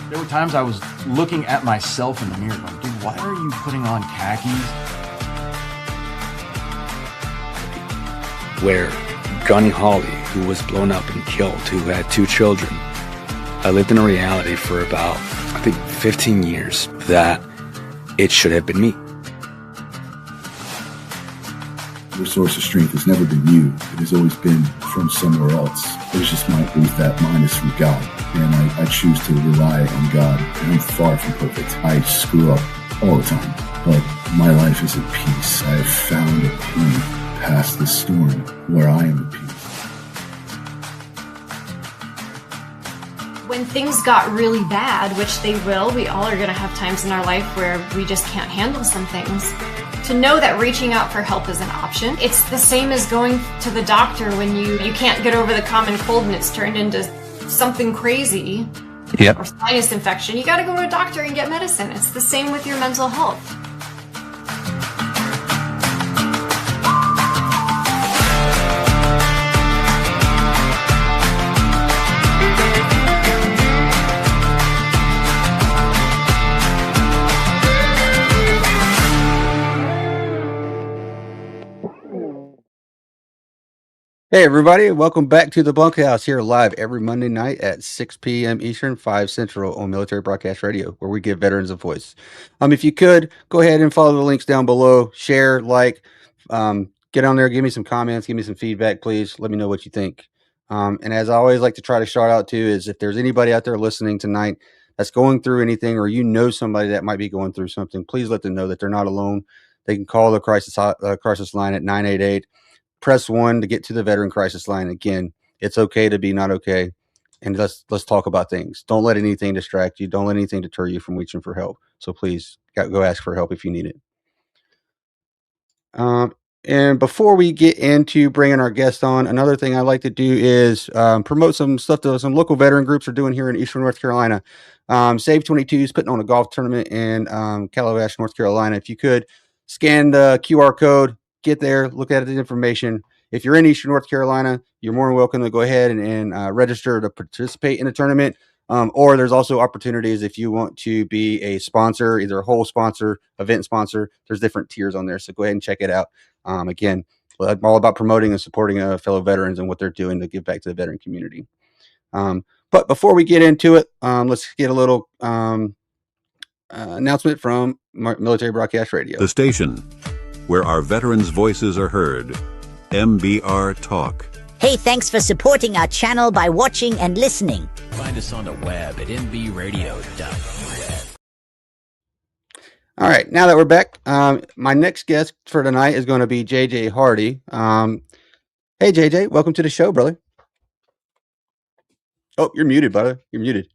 There were times I was looking at myself in the mirror going, dude, why are you putting on khakis? Where Gunny Hawley, who was blown up and killed, who had 2 children, I lived in a reality for about, I think, 15 years that it should have been me. Your source of strength has never been you. It has always been from somewhere else. It's just my belief that mine is from God. And I choose to rely on God. And I'm far from perfect. I screw up all the time. But my life is at peace. I have found a point past the storm where I am at peace. When things got really bad, which they will, we all are going to have times in our life where we just can't handle some things. To know that reaching out for help is an option. It's the same as going to the doctor when you can't get over the common cold and it's turned into something crazy. Yep. Or sinus infection. You got to go to a doctor and get medicine. It's the same with your mental health. Hey everybody, welcome back to the Bunkhouse, here live every Monday night at 6 p.m. Eastern, 5 Central on Military Broadcast Radio, where we give veterans a voice. If you could, go ahead and follow the links down below, share, like, get on there, give me some comments, give me some feedback, please. Let me know what you think. And as I always like to try to shout out to is if there's anybody out there listening tonight that's going through anything, or you know somebody that might be going through something, please let them know that they're not alone. They can call the crisis line at 988. Press 1 to get to the veteran crisis line. Again, it's okay to be not okay. And let's talk about things. Don't let anything distract you. Don't let anything deter you from reaching for help. So please go ask for help if you need it. And before we get into bringing our guest on, another thing I like to do is promote some stuff that some local veteran groups are doing here in Eastern North Carolina. Save 22 is putting on a golf tournament in Calabash, North Carolina. If you could scan the QR code, get there, look at the information. If you're in Eastern North Carolina, you're more than welcome to go ahead and register to participate in the tournament. Or there's also opportunities if you want to be a sponsor, either a whole sponsor, event sponsor. There's different tiers on there. So go ahead and check it out. Again, I'm all about promoting and supporting fellow veterans and what they're doing to give back to the veteran community. But before we get into it, let's get a little announcement from Military Broadcast Radio. The station where our veterans' voices are heard. MBR Talk. Hey, thanks for supporting our channel by watching and listening. Find us on the web at mbradio.net. All right, now that we're back, my next guest for tonight is going to be JJ Hardy. Hey, JJ, welcome to the show, brother. Oh, you're muted, brother. You're muted.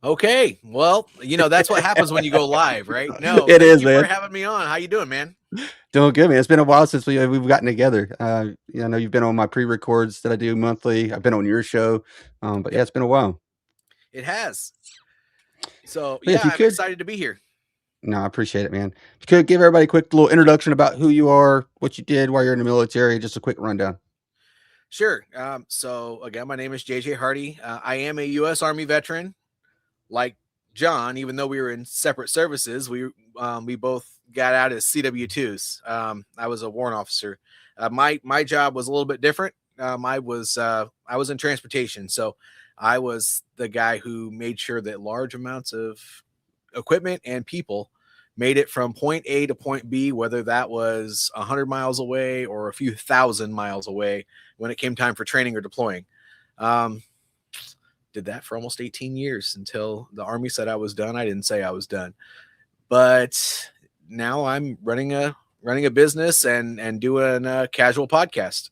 Okay, well, that's what happens when you go live, right? No, it is, man. Thank you for having me on. How you doing, man? Doing good, man. It's been a while since we've gotten together. I know you've been on my pre-records that I do monthly. I've been on your show, but yeah, it's been a while. It has. So yeah, I'm excited to be here. No, I appreciate it, man. If you could give everybody a quick little introduction about who you are, what you did while you're in the military, just a quick rundown. Sure. So again, my name is JJ Hardy. I am a U.S. Army veteran. Like John, even though we were in separate services, we both got out as CW2s. I was a warrant officer. My job was a little bit different. I was in transportation, so I was the guy who made sure that large amounts of equipment and people made it from point A to point B, whether that was 100 miles away or a few thousand miles away when it came time for training or deploying. Did that for almost 18 years until the Army said I was done. I didn't say I was done, but now I'm running a business and doing a casual podcast.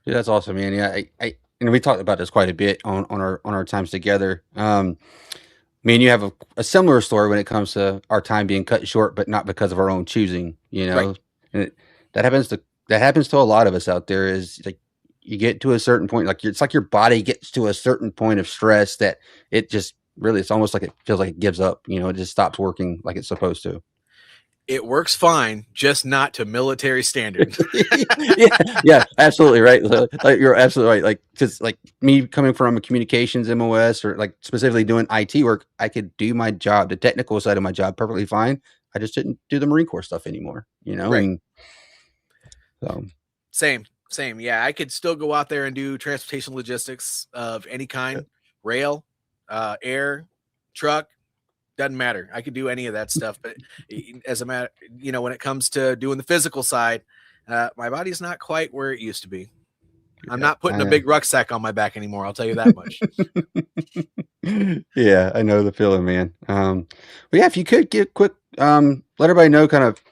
Yeah, that's awesome, man. Yeah, I we talked about this quite a bit on our times together. Me and you have a similar story when it comes to our time being cut short, but not because of our own choosing. Right. And that happens to a lot of us out there. Is like you get to a certain point, it's like your body gets to a certain point of stress that it just really, it's almost like it feels like it gives up. It just stops working like it's supposed to. It works fine, just not to military standard. yeah, absolutely right. Like, you're absolutely right. Like, because like me coming from a communications MOS or like specifically doing IT work, I could do my job, the technical side of my job, perfectly fine. I just didn't do the Marine Corps stuff anymore, Right. And so Same. Yeah, I could still go out there and do transportation logistics of any kind, rail, air, truck. Doesn't matter. I could do any of that stuff, but as a matter, when it comes to doing the physical side, my body's not quite where it used to be. I'm not putting a big rucksack on my back anymore. I'll tell you that much. Yeah, I know the feeling, man. But yeah, if you could get quick, let everybody know kind of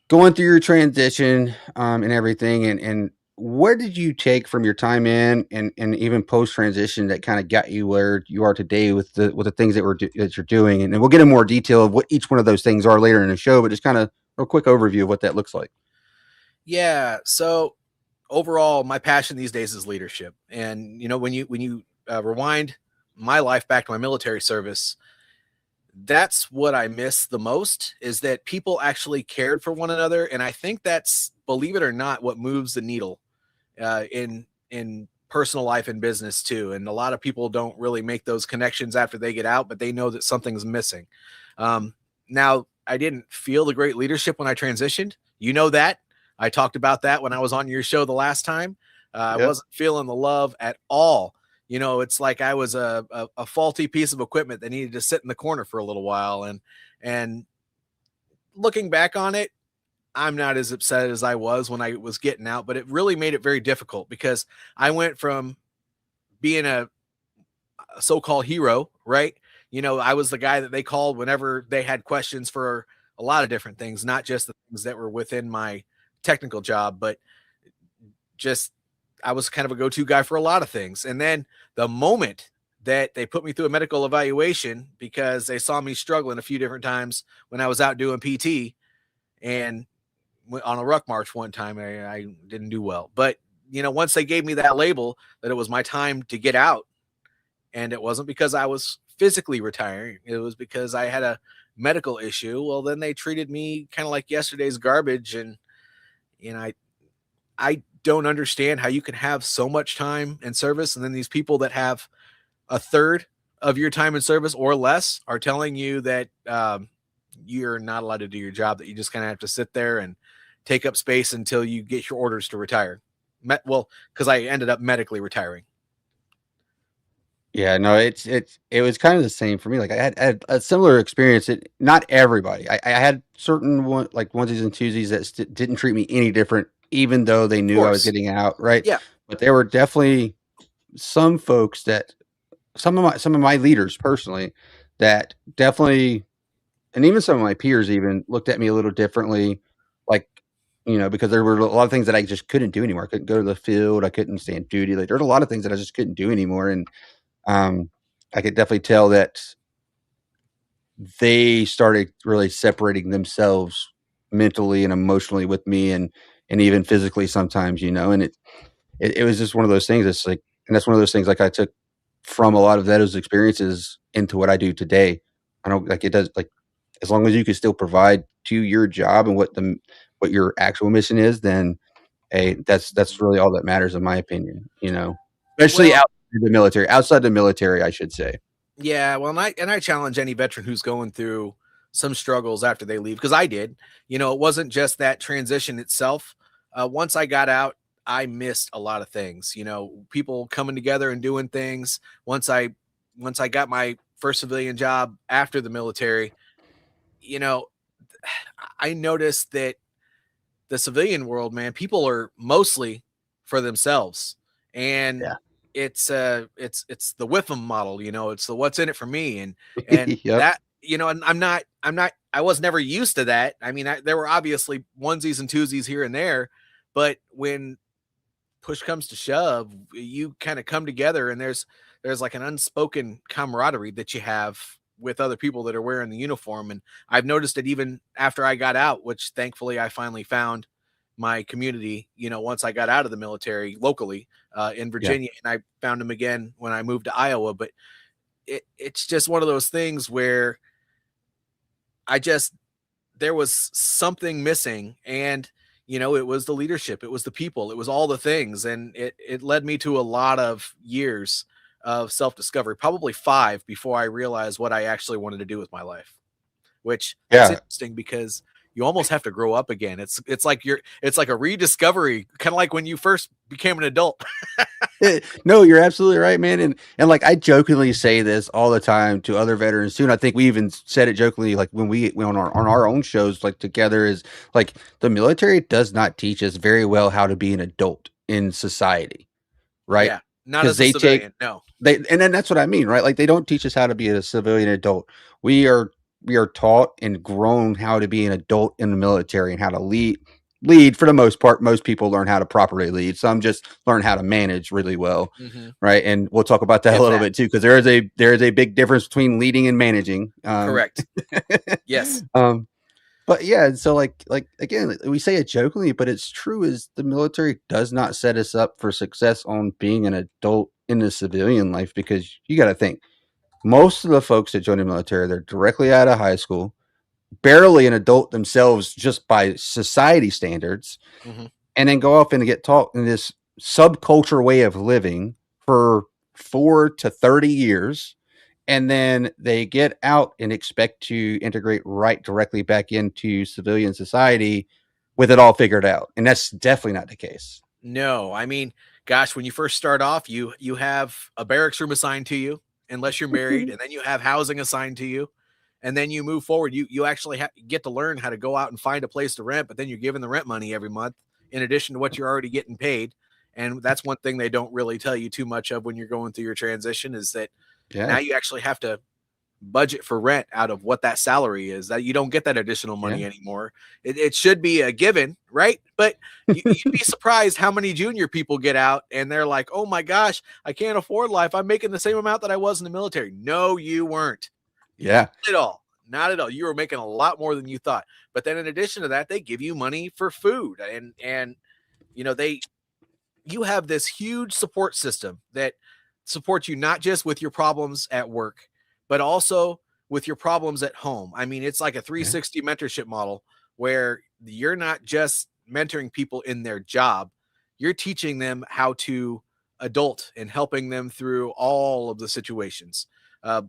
going through your transition, and everything, and what did you take from your time in and even post transition that kind of got you where you are today with the things that you're doing, and we'll get in more detail of what each one of those things are later in the show, but just kind of a quick overview of what that looks like. Yeah. So overall, my passion these days is leadership. And when you rewind my life back to my military service, that's what I miss the most, is that people actually cared for one another. And I think that's, believe it or not, what moves the needle in personal life and business too. And a lot of people don't really make those connections after they get out, but they know that something's missing. Now, I didn't feel the great leadership when I transitioned. You know that. I talked about that when I was on your show the last time. I wasn't feeling the love at all. It's like I was a faulty piece of equipment that needed to sit in the corner for a little while. And looking back on it, I'm not as upset as I was when I was getting out, but it really made it very difficult because I went from being a so-called hero, right? I was the guy that they called whenever they had questions for a lot of different things, not just the things that were within my technical job, but just I was kind of a go-to guy for a lot of things. And then the moment that they put me through a medical evaluation because they saw me struggling a few different times when I was out doing PT, and on a ruck march one time, I didn't do well. But, once they gave me that label that it was my time to get out, and it wasn't because I was physically retiring, it was because I had a medical issue. Well, then they treated me kind of like yesterday's garbage. And, I don't understand how you can have so much time in service, and then these people that have a third of your time in service or less are telling you that you're not allowed to do your job, that you just kind of have to sit there and take up space until you get your orders to retire. Because I ended up medically retiring. Yeah, no, it was kind of the same for me. Like I had a similar experience. Not everybody. I had certain like onesies and twosies that didn't treat me any different, even though they knew I was getting out, right? Yeah. But there were definitely some folks that some of my leaders personally that definitely, and even some of my peers even looked at me a little differently, like because there were a lot of things that I just couldn't do anymore. I couldn't go to the field. I couldn't stand duty. Like there's a lot of things that I just couldn't do anymore, and I could definitely tell that they started really separating themselves mentally and emotionally with me, and even physically sometimes, and it was just one of those things. It's like, and that's one of those things like I took from a lot of those experiences into what I do today. I don't like it does like as long as you can still provide to your job and what your actual mission is, then hey, that's really all that matters in my opinion, especially outside the military, I should say. Yeah, well, and I challenge any veteran who's going through some struggles after they leave, because I did. It wasn't just that transition itself. Once I got out, I missed a lot of things. People coming together and doing things. Once I got my first civilian job after the military, I noticed that the civilian world, man, people are mostly for themselves, and it's the Whiffam model. It's the what's in it for me, and Yep. that and I was never used to that. I mean, there were obviously onesies and twosies here and there, but when push comes to shove, you kind of come together, and there's like an unspoken camaraderie that you have with other people that are wearing the uniform. And I've noticed it even after I got out, which thankfully I finally found my community, once I got out of the military locally in Virginia, and I found them again when I moved to Iowa. But it's just one of those things where I just there was something missing, and it was the leadership, it was the people, it was all the things, and it led me to a lot of years of self-discovery, probably 5 before I realized what I actually wanted to do with my life. Which it's Yeah. interesting because you almost have to grow up again. It's like it's like a rediscovery, kind of like when you first became an adult. No, you're absolutely right, man. And like I jokingly say this all the time to other veterans too. And I think we even said it jokingly, like when we on our own shows, like together, is like the military does not teach us very well how to be an adult in society, right? Yeah, not Because as a they take civilian. No. and then that's what I mean, right? Like they don't teach us how to be a civilian adult. We are taught and grown how to be an adult in the military and how to lead for the most part. Most people learn how to properly lead. Some just learn how to manage really well, right? And we'll talk about that If a little that. bit too, because there is a big difference between leading and managing. Correct. Yes. But yeah, so like again, we say it jokingly, but it's true. Is the military does not set us up for success on being an adult in the civilian life, because you got to think most of the folks that join the military, they're directly out of high school, barely an adult themselves just by society standards, and then go off and get taught in this subculture way of living for 4 to 30 years. And then they get out and expect to integrate right directly back into civilian society with it all figured out. And that's definitely not the case. No, I mean, gosh, when you first start off, you have a barracks room assigned to you, unless you're married, and then you have housing assigned to you, and then you move forward. You actually get to learn how to go out and find a place to rent, but then you're given the rent money every month in addition to what you're already getting paid. And that's one thing they don't really tell you too much of when you're going through your transition, is that now you actually have to budget for rent out of what that salary is. That you don't get that additional money anymore. It should be a given, right? But you'd be surprised how many junior people get out and they're like, oh my gosh, I can't afford life. I'm making the same amount that I was in the military. No, you weren't. Yeah. Not at all. Not at all. You were making a lot more than you thought. But then in addition to that, they give you money for food, and you have this huge support system that supports you not just with your problems at work, but also with your problems at home. I mean, it's like a 360 mentorship model where you're not just mentoring people in their job, you're teaching them how to adult and helping them through all of the situations.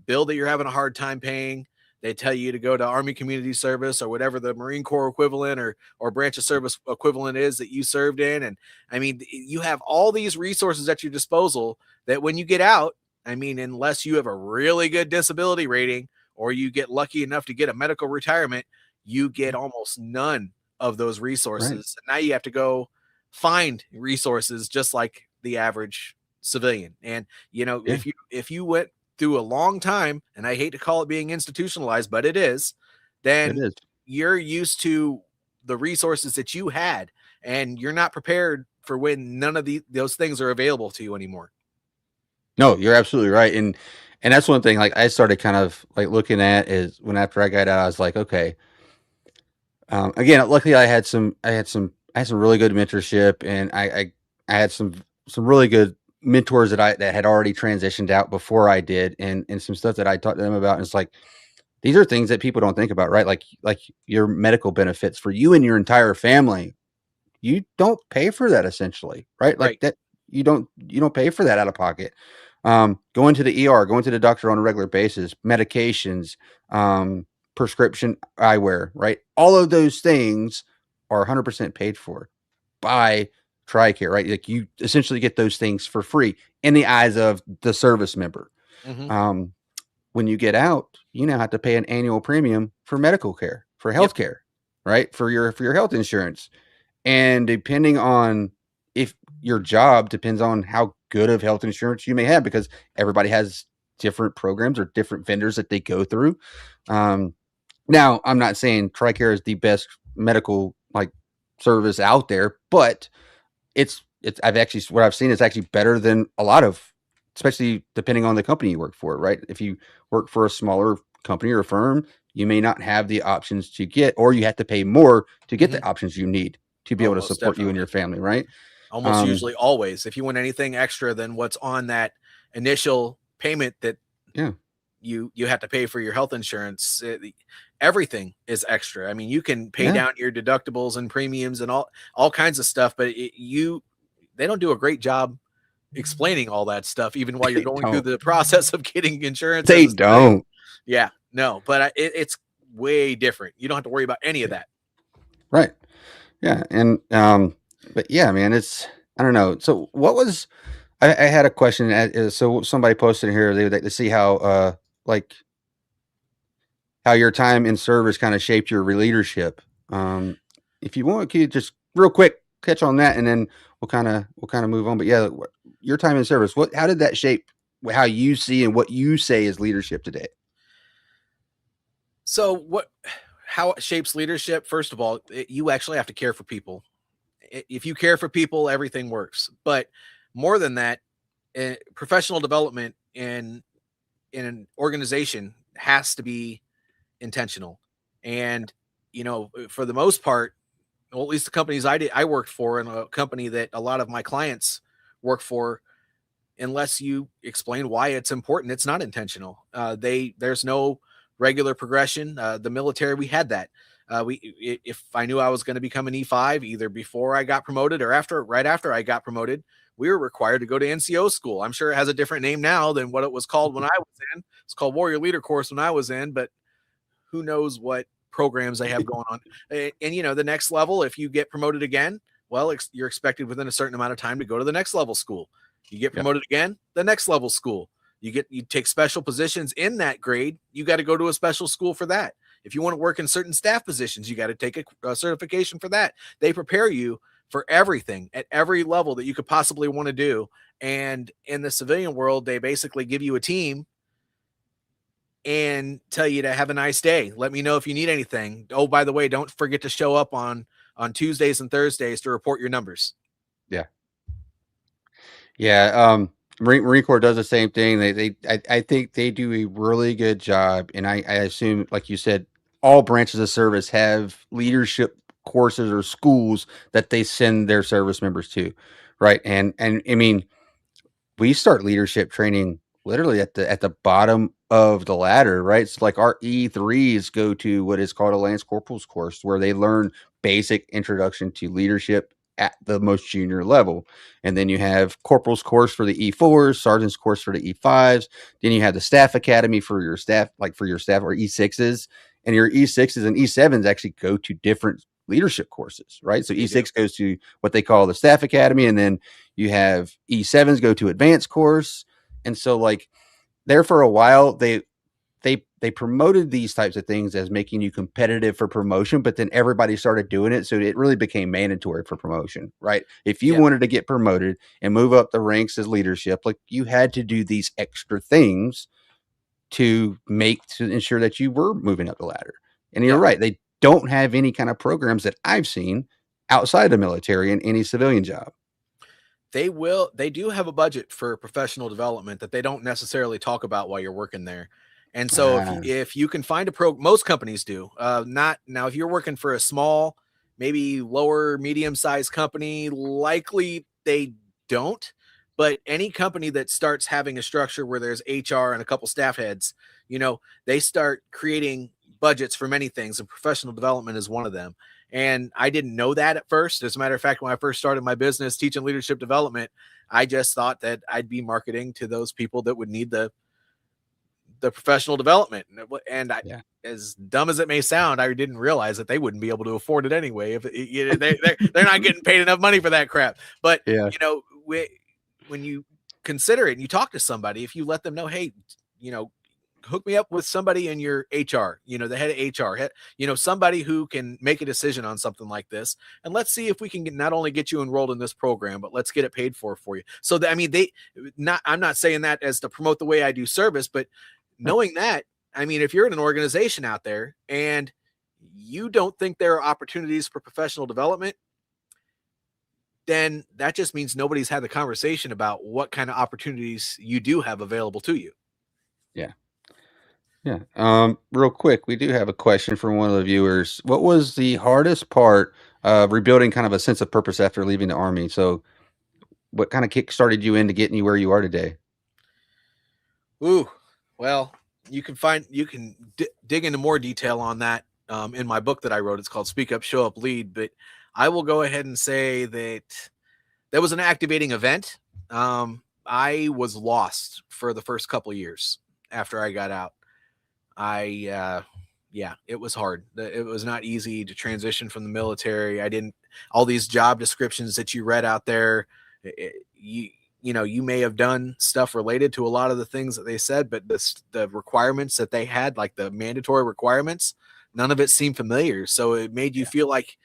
Bill that you're having a hard time paying, they tell you to go to Army Community Service or whatever the Marine Corps equivalent or branch of service equivalent is that you served in. And I mean, you have all these resources at your disposal that when you get out, I mean, unless you have a really good disability rating or you get lucky enough to get a medical retirement, you get almost none of those resources. Right. Now you have to go find resources just like the average civilian. And, if you went through a long time, and I hate to call it being institutionalized, but it is, then It is. you're used to the resources that you had, and you're not prepared for when none of those things are available to you anymore. No, you're absolutely right. And that's one thing like I started kind of like looking at is when after I got out, I was like, okay. Again, luckily I had some really good mentorship, and I had some really good mentors that had already transitioned out before I did, and some stuff that I talked to them about. And it's like, these are things that people don't think about, right? Like your medical benefits for you and your entire family. You don't pay for that essentially, right? Like Right. that you don't pay for that out of pocket. Going to the ER, going to the doctor on a regular basis, medications, prescription eyewear, right? All of those things are 100% paid for by TRICARE, right? Like you essentially get those things for free in the eyes of the service member. When you get out, you now have to pay an annual premium for medical care, for health care, right? For your health insurance. And depending on if your job depends on how good of health insurance you may have, because everybody has different programs or different vendors that they go through. Now, I'm not saying TRICARE is the best medical like service out there, but what I've seen is actually better than a lot of, especially depending on the company you work for, right? If you work for a smaller company or firm, you may not have the options to get, or you have to pay more to get the options you need to be able to support you and your family, right? Almost usually always. If you want anything extra than what's on that initial payment that you have to pay for your health insurance, everything is extra. I mean, you can pay down your deductibles and premiums and all kinds of stuff, but they don't do a great job explaining all that stuff, even while you're going through the process of getting insurance. They don't. Yeah, no, but it's way different. You don't have to worry about any of that. Right. Yeah. And, but yeah, man, I don't know. So what was, I had a question. So somebody posted here, they would like to see how, like, how your time in service kind of shaped your leadership. If you want, can you just real quick catch on that, and then we'll kind of move on. But yeah, your time in service, how did that shape how you see and what you say is leadership today? So how it shapes leadership? First of all, you actually have to care for people. If you care for people, everything works. But more than that, professional development in an organization has to be intentional. And, for the most part, well, at least the companies I worked for, and a company that a lot of my clients work for, unless you explain why it's important, it's not intentional. There's no regular progression. The military, we had that. If I knew I was going to become an E5, either before I got promoted or right after I got promoted, we were required to go to NCO school. I'm sure it has a different name now than what it was called when I was in. It's called Warrior Leader Course when I was in, but who knows what programs they have going on. And, the next level, if you get promoted again, well, you're expected within a certain amount of time to go to the next level school. You get promoted again, the next level school. You take special positions in that grade. You got to go to a special school for that. If you want to work in certain staff positions, you got to take a certification for that. They prepare you for everything at every level that you could possibly want to do. And in the civilian world, they basically give you a team and tell you to have a nice day. Let me know if you need anything. Oh, by the way, don't forget to show up on Tuesdays and Thursdays to report your numbers. Yeah. Yeah. Marine Corps does the same thing. I think they do a really good job. And I assume, like you said, all branches of service have leadership courses or schools that they send their service members to. Right. And I mean, we start leadership training literally at the bottom of the ladder, right? It's like our E3s go to what is called a Lance Corporal's course, where they learn basic introduction to leadership at the most junior level. And then you have corporal's course for the E4s, sergeant's course for the E5s. Then you have the staff academy for your staff, or E6s, and your E6s and E7s actually go to different leadership courses, right? So E6 goes to what they call the staff academy. And then you have E7s go to advanced course. And so like there for a while, they promoted these types of things as making you competitive for promotion, but then everybody started doing it. So it really became mandatory for promotion, right? If you wanted to get promoted and move up the ranks as leadership, like you had to do these extra things to ensure that you were moving up the ladder. And you're right. They don't have any kind of programs that I've seen outside the military in any civilian job. They do have a budget for professional development that they don't necessarily talk about while you're working there. And so if you can find most companies do, not now, if you're working for a small, maybe lower medium-sized company, likely they don't, but any company that starts having a structure where there's HR and a couple staff heads, they start creating budgets for many things, and professional development is one of them. And I didn't know that at first. As a matter of fact, when I first started my business teaching leadership development, I just thought that I'd be marketing to those people that would need the professional development. And as dumb as it may sound, I didn't realize that they wouldn't be able to afford it anyway. If they're not getting paid enough money for that crap. But when you consider it and you talk to somebody, if you let them know, hey, hook me up with somebody in your HR, the head of HR, somebody who can make a decision on something like this. And let's see if we can not only get you enrolled in this program, but let's get it paid for you. So that, I'm not saying that as to promote the way I do service, but knowing that, if you're in an organization out there and you don't think there are opportunities for professional development, then that just means nobody's had the conversation about what kind of opportunities you do have available to you. Yeah. Yeah. Real quick, we do have a question from one of the viewers. What was the hardest part of rebuilding kind of a sense of purpose after leaving the Army? So what kind of kick started you into getting you where you are today? Ooh, well, you can dig into more detail on that in my book that I wrote. It's called Speak Up, Show Up, Lead. But I will go ahead and say that that was an activating event. I was lost for the first couple of years after I got out. Yeah, it was hard. It was not easy to transition from the military. I didn't, all these job descriptions that you read out there, you may have done stuff related to a lot of the things that they said, but the requirements that they had, like the mandatory requirements, none of it seemed familiar. So it made you feel like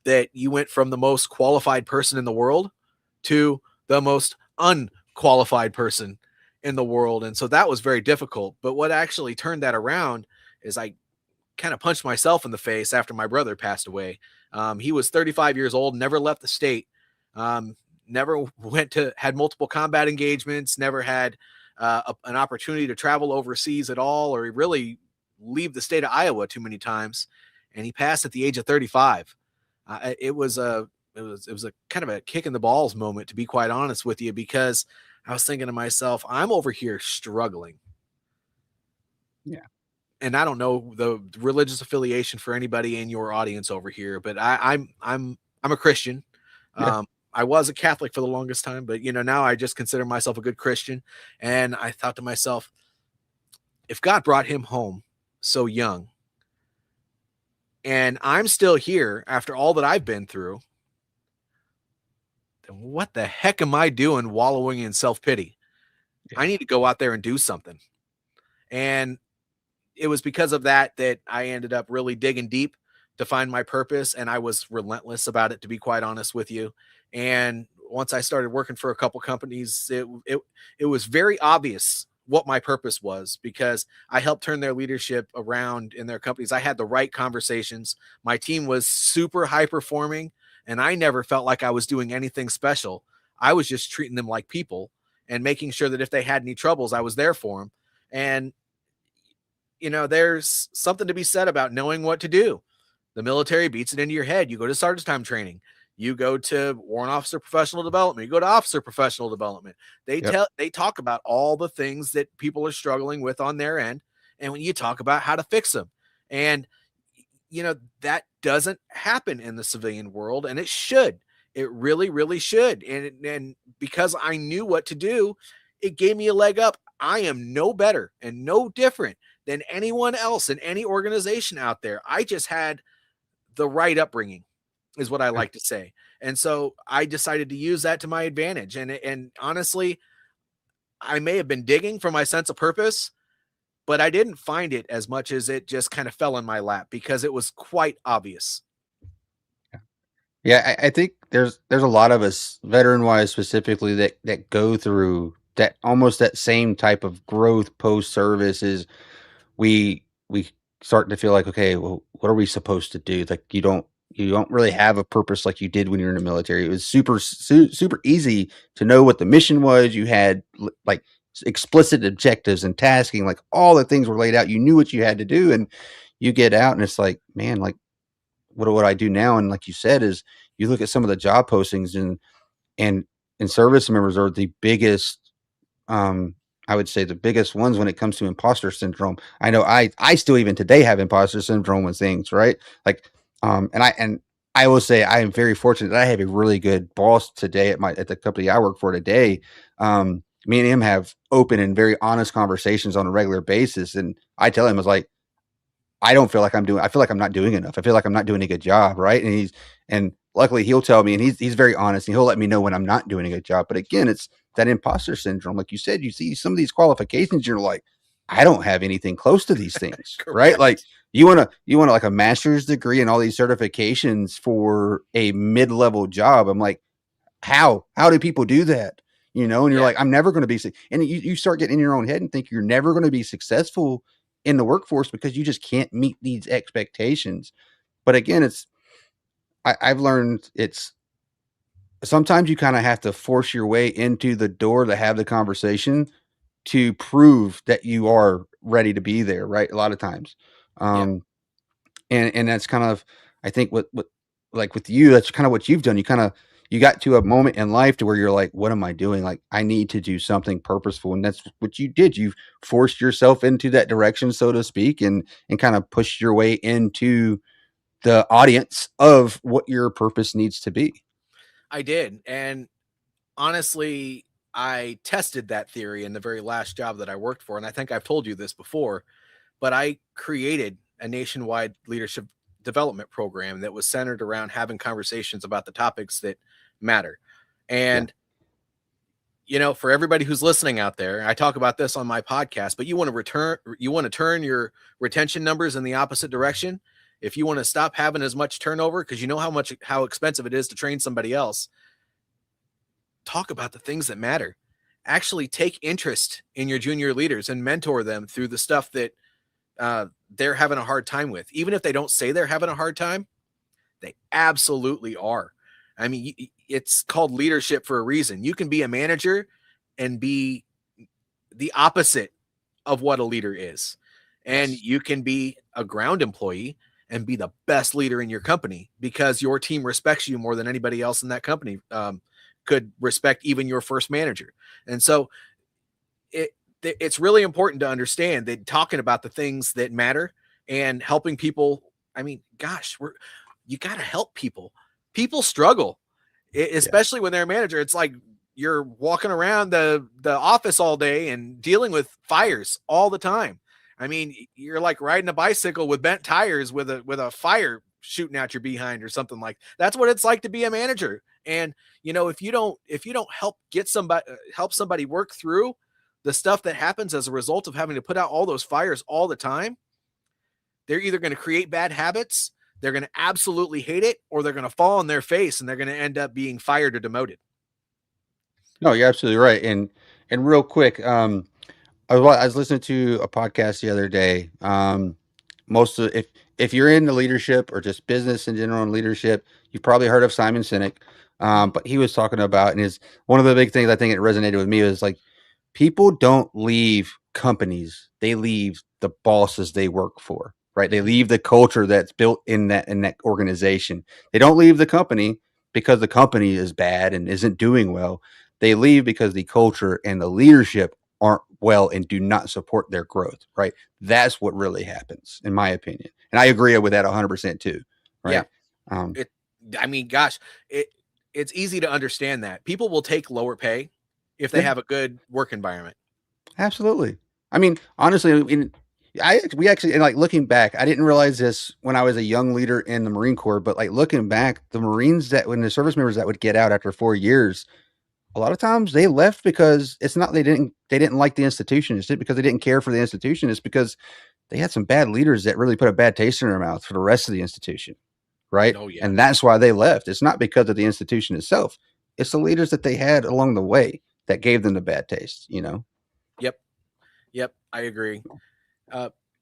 that you went from the most qualified person in the world to the most unqualified person in the world. And so that was very difficult. But what actually turned that around is I kind of punched myself in the face after my brother passed away. He was 35 years old, never left the state, never had multiple combat engagements, never had an opportunity to travel overseas at all, or really leave the state of Iowa too many times. And he passed at the age of 35. It was a kind of a kick in the balls moment, to be quite honest with you, because I was thinking to myself, I'm over here struggling. Yeah. And I don't know the religious affiliation for anybody in your audience over here, but I'm a Christian. Yeah. I was a Catholic for the longest time, but now I just consider myself a good Christian. And I thought to myself, if God brought him home so young, and I'm still here after all that I've been through, then what the heck am I doing wallowing in self-pity? I need to go out there and do something. And it was because of that I ended up really digging deep to find my purpose. And I was relentless about it, to be quite honest with you. And once I started working for a couple companies, it was very obvious what my purpose was, because I helped turn their leadership around in their companies. I had the right conversations. My team was super high performing, and I never felt like I was doing anything special. I was just treating them like people and making sure that if they had any troubles, I was there for them. And there's something to be said about knowing what to do. The military beats it into your head. You go to sergeant time training. You go to warrant officer professional development. You go to officer professional development. They talk about all the things that people are struggling with on their end. And when you talk about how to fix them, and that doesn't happen in the civilian world, and it should. It really, really should. And because I knew what to do, it gave me a leg up. I am no better and no different than anyone else in any organization out there. I just had the right upbringing, is what I like to say. And so I decided to use that to my advantage. And honestly, I may have been digging for my sense of purpose, but I didn't find it as much as it just kind of fell in my lap, because it was quite obvious. Yeah, I think there's a lot of us, veteran wise specifically, that go through that, almost that same type of growth post service. Is we start to feel like, okay, well, what are we supposed to do? Like you don't really have a purpose like you did when you were in the military. It was super easy to know what the mission was. You had like explicit objectives and tasking, like all the things were laid out. You knew what you had to do, and you get out and it's like, man, like what would I do now? And like you said, is you look at some of the job postings, and service members are the biggest, I would say the biggest ones when it comes to imposter syndrome. I know I still even today have imposter syndrome with things, right? Like, and I will say I am very fortunate that I have a really good boss today at the company I work for today. Me and him have open and very honest conversations on a regular basis. And I tell him, I was like, I feel like I'm not doing enough. I feel like I'm not doing a good job. Right. And luckily he'll tell me, and he's very honest, and he'll let me know when I'm not doing a good job. But again, it's that imposter syndrome. Like you said, you see some of these qualifications, you're like, I don't have anything close to these things. Right. Like you want to like a master's degree and all these certifications for a mid-level job. I'm like, how do people do that? And you're like, I'm never going to be, and you start getting in your own head and think you're never going to be successful in the workforce because you just can't meet these expectations. But again, I've learned it's sometimes you kind of have to force your way into the door to have the conversation to prove that you are ready to be there. Right. A lot of times. And that's kind of, I think what like with you, that's kind of what you've done. You kind of, you got to a moment in life to where you're like, what am I doing? Like, I need to do something purposeful. And that's what you did. You forced yourself into that direction, so to speak, and kind of pushed your way into the audience of what your purpose needs to be. I did. And honestly, I tested that theory in the very last job that I worked for. And I think I've told you this before, but I created a nationwide leadership development program that was centered around having conversations about the topics that matter. And, you know, for everybody who's listening out there, I talk about this on my podcast, but you want to turn your retention numbers in the opposite direction. If you want to stop having as much turnover, because you know how expensive it is to train somebody else, talk about the things that matter. Actually take interest in your junior leaders and mentor them through the stuff that they're having a hard time with. Even if they don't say they're having a hard time, they absolutely are. I mean, it's called leadership for a reason. You can be a manager and be the opposite of what a leader is. And you can be a ground employee and be the best leader in your company because your team respects you more than anybody else in that company could respect even your first manager. And so it's really important to understand that talking about the things that matter and helping people. I mean, gosh, you got to help people. People struggle, especially when they're a manager. It's like you're walking around the office all day and dealing with fires all the time. I mean, you're like riding a bicycle with bent tires with a fire shooting out your behind or something like that. That's what it's like to be a manager. And, you know, if you don't help somebody work through the stuff that happens as a result of having to put out all those fires all the time, they're either going to create bad habits, they're going to absolutely hate it, or they're going to fall on their face and they're going to end up being fired or demoted. No, you're absolutely right. And real quick, I was listening to a podcast the other day. Most of if you're into leadership or just business in general and leadership, you've probably heard of Simon Sinek. But he was talking about, and one of the big things I think it resonated with me was like, people don't leave companies; they leave the bosses they work for. Right? They leave the culture that's built in that organization. They don't leave the company because the company is bad and isn't doing well. They leave because the culture and the leadership aren't well and do not support their growth, right? That's what really happens, in my opinion. And I agree with that 100% too, right? Yeah. It's easy to understand that. People will take lower pay if they have a good work environment. Absolutely. I mean, honestly, we actually, like looking back, I didn't realize this when I was a young leader in the Marine Corps, but like looking back, the Marines when the service members that would get out after 4 years, a lot of times they left because it's not they didn't like the institution. It's not because they didn't care for the institution. It's because they had some bad leaders that really put a bad taste in their mouth for the rest of the institution, right? Oh, yeah. And that's why they left. It's not because of the institution itself. It's the leaders that they had along the way that gave them the bad taste, you know? Yep, I agree.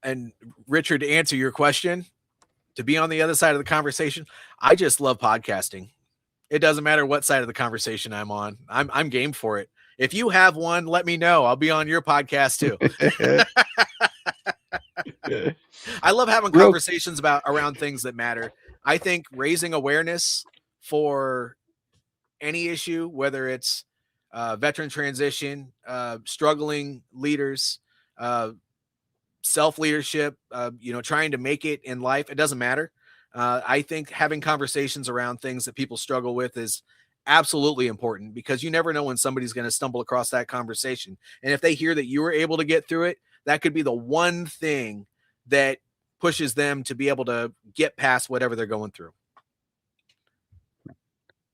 And Richard, to answer your question, to be on the other side of the conversation, I just love podcasting. It doesn't matter what side of the conversation I'm on. I'm game for it. If you have one, let me know. I'll be on your podcast too. I love having conversations around things that matter. I think raising awareness for any issue, whether it's veteran transition, struggling leaders, self-leadership, trying to make it in life, it doesn't matter. I think having conversations around things that people struggle with is absolutely important because you never know when somebody's going to stumble across that conversation. And if they hear that you were able to get through it, that could be the one thing that pushes them to be able to get past whatever they're going through.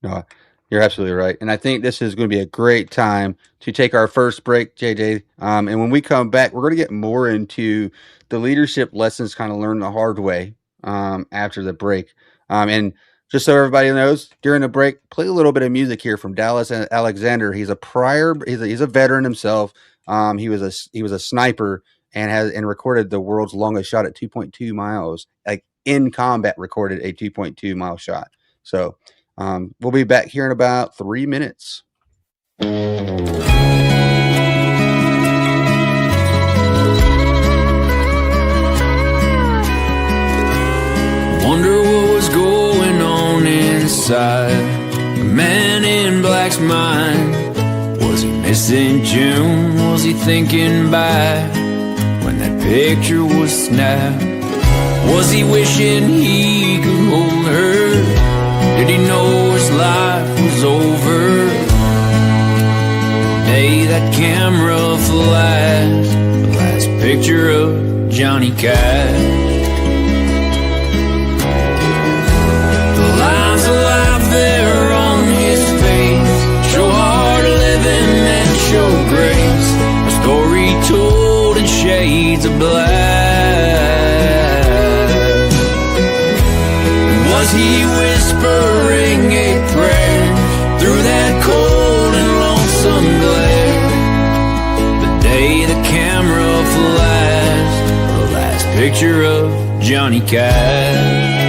No, you're absolutely right. And I think this is going to be a great time to take our first break, JJ. And when we come back, we're going to get more into the leadership lessons kind of learned the hard way after the break. And just so everybody knows, during the break, play a little bit of music here from Dallas Alexander. He's a veteran himself. He was a sniper and recorded the world's longest shot at 2.2 miles, like in combat recorded a 2.2 mile shot. So we'll be back here in about 3 minutes. Wonder what was going on inside. Man, Black's mind? Was he missing June? Was he thinking back when that picture was snapped? Was he wishing he could hold her? Did he know his life was over? The day that camera flashed the last picture of Johnny Cash. The lines alive there on his face show hard living and show grace. A story told in shades of black. Was he whispering a prayer through that cold and lonesome glare? The day the camera flashed the last picture of Johnny Cash.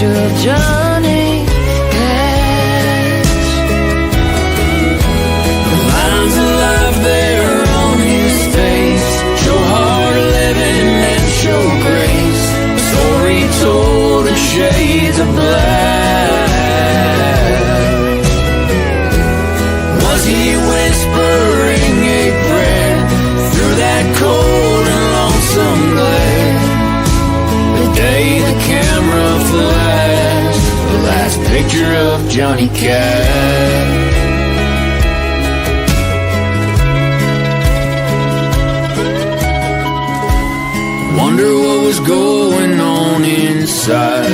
Of Johnny Cash. The lines alive there on his face show hard living and show grace. A story told in shades of black. Was he whispering a prayer through that cold and lonesome glare? The day the camera flashed the last picture of Johnny Cash. Wonder what was going on inside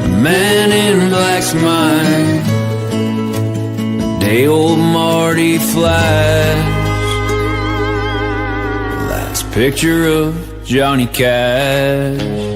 the man in black's mind. The day old Marty flashed the last picture of Johnny Cash.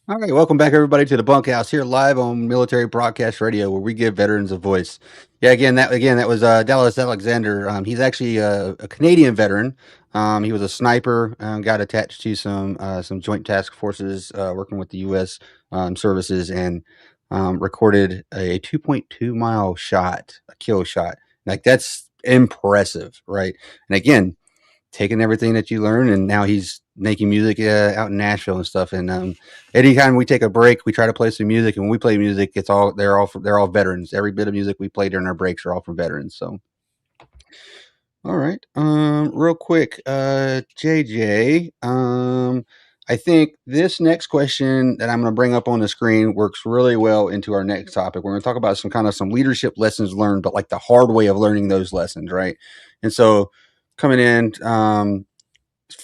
All right, welcome back, everybody, to the Bunkhouse here live on Military Broadcast Radio, where we give veterans a voice. Yeah, again, that was Dallas Alexander. He's actually a Canadian veteran. He was a sniper, got attached to some joint task forces working with the U.S. Services, and recorded a 2.2 mile shot, a kill shot. Like, that's impressive, right? And again, taking everything that you learn, and now he's making music out in Nashville and stuff. And anytime we take a break, we try to play some music. And when we play music, they're all veterans. Every bit of music we play during our breaks are all from veterans. So, all right, real quick, JJ, I think this next question that I'm going to bring up on the screen works really well into our next topic. We're going to talk about some leadership lessons learned, but like the hard way of learning those lessons, right? And so, coming in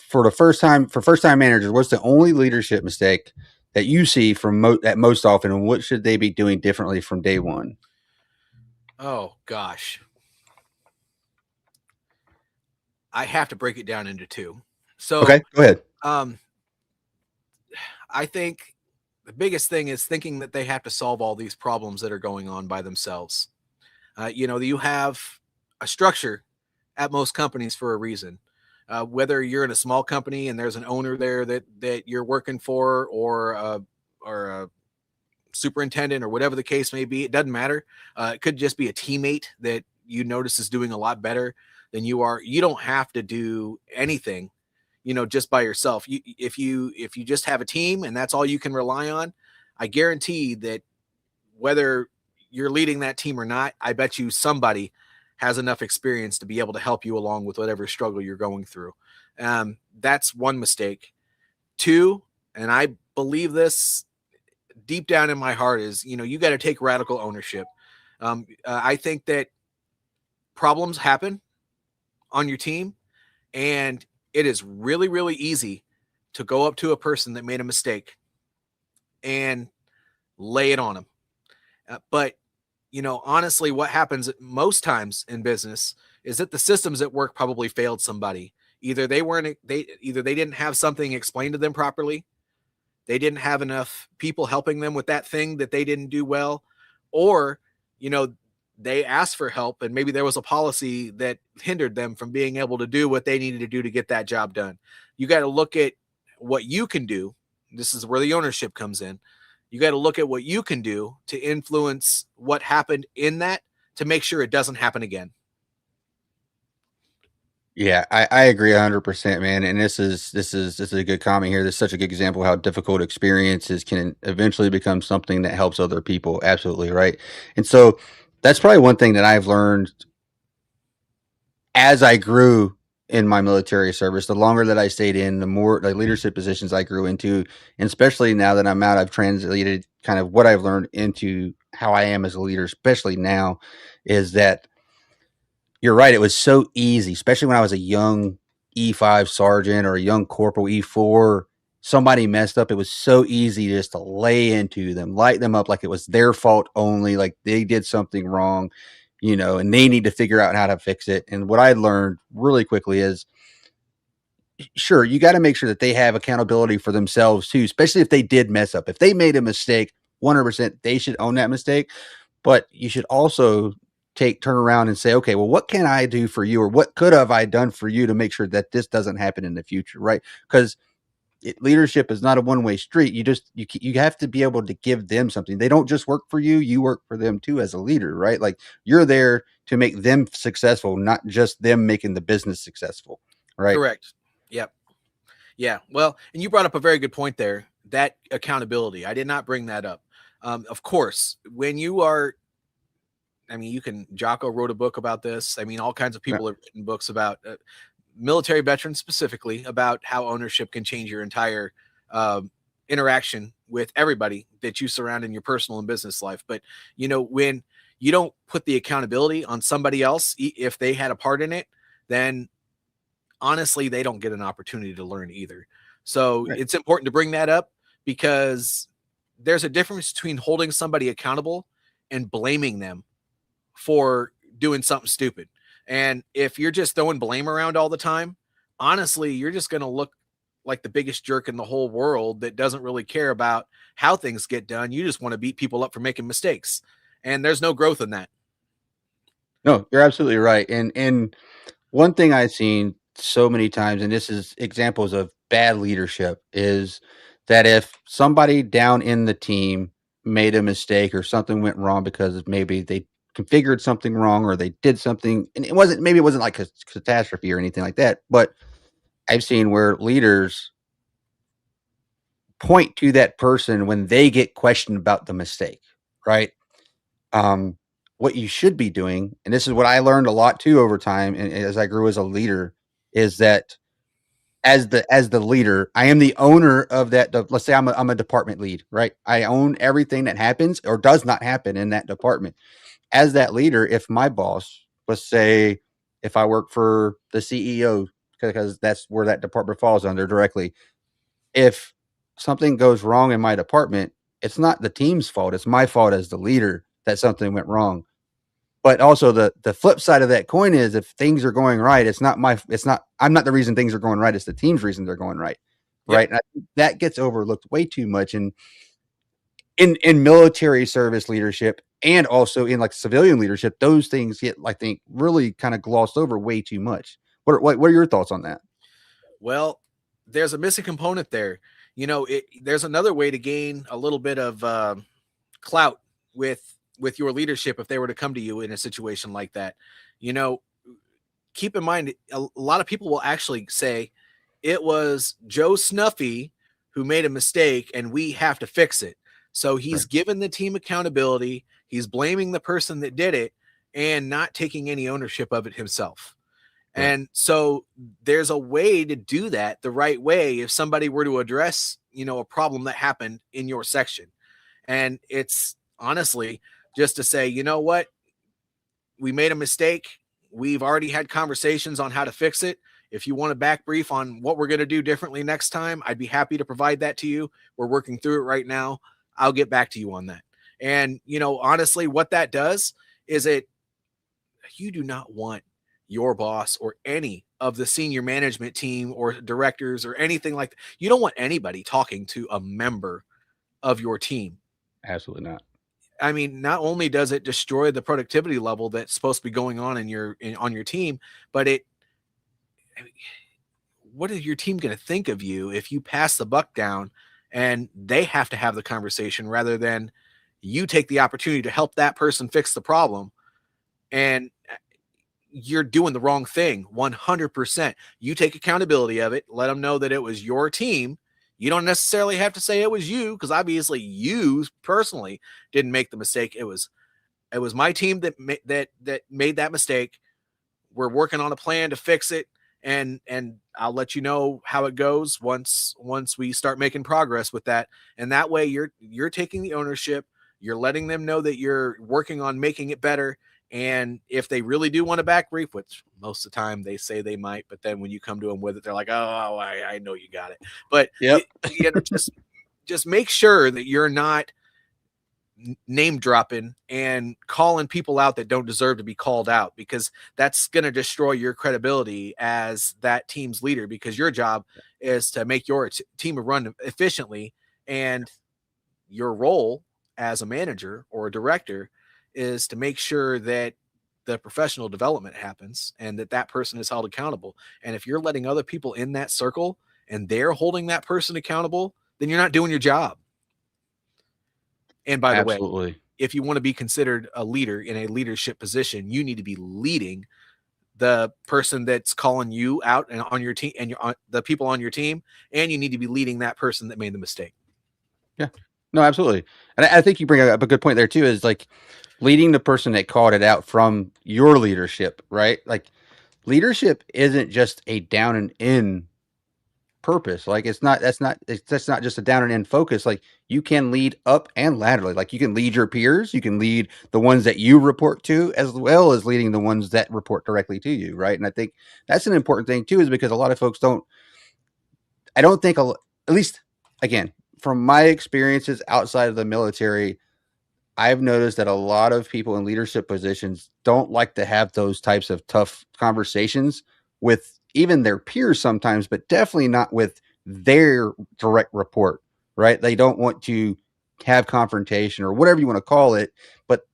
for first time managers, what's the only leadership mistake that you see at most often, and what should they be doing differently from day one? Oh gosh, I have to break it down into two. So okay, go ahead. I think the biggest thing is thinking that they have to solve all these problems that are going on by themselves. You have a structure at most companies for a reason. Whether you're in a small company and there's an owner there that you're working for, or a superintendent, or whatever the case may be, it doesn't matter. It could just be a teammate that you notice is doing a lot better than you are. You don't have to do anything, just by yourself. If you just have a team and that's all you can rely on, I guarantee that whether you're leading that team or not, I bet you somebody has enough experience to be able to help you along with whatever struggle you're going through. That's one mistake. Two, and I believe this deep down in my heart, is, you got to take radical ownership. I think that problems happen on your team, and it is really, really easy to go up to a person that made a mistake and lay it on them. But honestly, what happens most times in business is that the systems at work probably failed somebody. Either they didn't have something explained to them properly, they didn't have enough people helping them with that thing that they didn't do well, or they asked for help and maybe there was a policy that hindered them from being able to do what they needed to do to get that job done. You got to look at what you can do. This is where the ownership comes in. You got to look at what you can do to influence what happened in that to make sure it doesn't happen again. Yeah, I agree 100%, man. And this is a good comment here. This is such a good example of how difficult experiences can eventually become something that helps other people. Absolutely right. And so that's probably one thing that I've learned as I grew in my military service. The longer that I stayed in, the more like leadership positions I grew into, and especially now that I'm out, I've translated kind of what I've learned into how I am as a leader. Especially now, is that you're right. It was so easy, especially when I was a young E5 sergeant or a young corporal E4. Somebody messed up. It was so easy just to lay into them, light them up like it was their fault only, like they did something wrong, and they need to figure out how to fix it. And what I learned really quickly is, sure, you got to make sure that they have accountability for themselves too, especially if they did mess up. If they made a mistake, 100%, they should own that mistake. But you should also turn around and say, okay, well, what can I do for you, or what could have I done for you to make sure that this doesn't happen in the future, right? Because leadership is not a one-way street. You have to be able to give them something. They don't just work for you; you work for them too as a leader, right? Like you're there to make them successful, not just them making the business successful, right? Correct. Yep. Yeah. Well, and you brought up a very good point there. That accountability. I did not bring that up. Of course, when you are, Jocko wrote a book about this. All kinds of people have written books about military veterans specifically about how ownership can change your entire interaction with everybody that you surround in your personal and business life. But, when you don't put the accountability on somebody else, if they had a part in it, then honestly, they don't get an opportunity to learn either. So It's important to bring that up, because there's a difference between holding somebody accountable and blaming them for doing something stupid. And if you're just throwing blame around all the time, honestly, you're just going to look like the biggest jerk in the whole world that doesn't really care about how things get done. You just want to beat people up for making mistakes. And there's no growth in that. No, you're absolutely right. And one thing I've seen so many times, and this is examples of bad leadership, is that if somebody down in the team made a mistake or something went wrong because maybe they configured something wrong or they did something, and it wasn't like a catastrophe or anything like that, but I've seen where leaders point to that person when they get questioned about the mistake, right? What you should be doing, and this is what I learned a lot too over time, and as I grew as a leader, is that as the leader, I am the owner of that. Let's say I'm a department lead, right? I own everything that happens or does not happen in that department. As that leader, if my boss, let's say, if I work for the CEO, because that's where that department falls under directly, if something goes wrong in my department, it's not the team's fault. It's my fault as the leader that something went wrong. But also the flip side of that coin is, if things are going right, I'm not the reason things are going right. It's the team's reason they're going right. Yep. Right. And I think that gets overlooked way too much. And in military service leadership, and also in like civilian leadership, those things get, I think, really kind of glossed over way too much. What are your thoughts on that? Well, there's a missing component there. There's another way to gain a little bit of clout with your leadership if they were to come to you in a situation like that. Keep in mind, a lot of people will actually say it was Joe Snuffy who made a mistake and we have to fix it. So he's given the team accountability. He's blaming the person that did it and not taking any ownership of it himself. Right. And so there's a way to do that the right way if somebody were to address, a problem that happened in your section. And it's honestly just to say, you know what, we made a mistake. We've already had conversations on how to fix it. If you want a back brief on what we're going to do differently next time, I'd be happy to provide that to you. We're working through it right now. I'll get back to you on that. And, honestly, what that does is you do not want your boss or any of the senior management team or directors or anything like that. You don't want anybody talking to a member of your team. Absolutely not. I mean, not only does it destroy the productivity level that's supposed to be going on on your team, but what is your team going to think of you if you pass the buck down and they have to have the conversation rather than you take the opportunity to help that person fix the problem, and you're doing the wrong thing 100%. You take accountability of it, let them know that it was your team. You don't necessarily have to say it was you, because obviously you personally didn't make the mistake. It was my team that made that mistake. We're working on a plan to fix it, and I'll let you know how it goes once we start making progress with that. And that way you're taking the ownership. You're letting them know that you're working on making it better. And if they really do want to back brief, which most of the time they say they might, but then when you come to them with it, they're like, oh, I know you got it. But just make sure that you're not name dropping and calling people out that don't deserve to be called out, because that's going to destroy your credibility as that team's leader, because your job is to make your team run efficiently, and your role as a manager or a director is to make sure that the professional development happens and that person is held accountable. And if you're letting other people in that circle and they're holding that person accountable, then you're not doing your job. And by the way, if you want to be considered a leader in a leadership position, you need to be leading the person that's calling you out and on your team and the people on your team, and you need to be leading that person that made the mistake. Yeah, no, absolutely. And I think you bring up a good point there too, is like leading the person that called it out from your leadership, right? Like leadership isn't just a down and in purpose. Like that's not just a down and in focus. Like you can lead up and laterally. Like you can lead your peers, you can lead the ones that you report to, as well as leading the ones that report directly to you, right? And I think that's an important thing too, is because a lot of folks at least again, from my experiences outside of the military, I've noticed that a lot of people in leadership positions don't like to have those types of tough conversations with even their peers sometimes, but definitely not with their direct report, right? They don't want to have confrontation or whatever you want to call it, but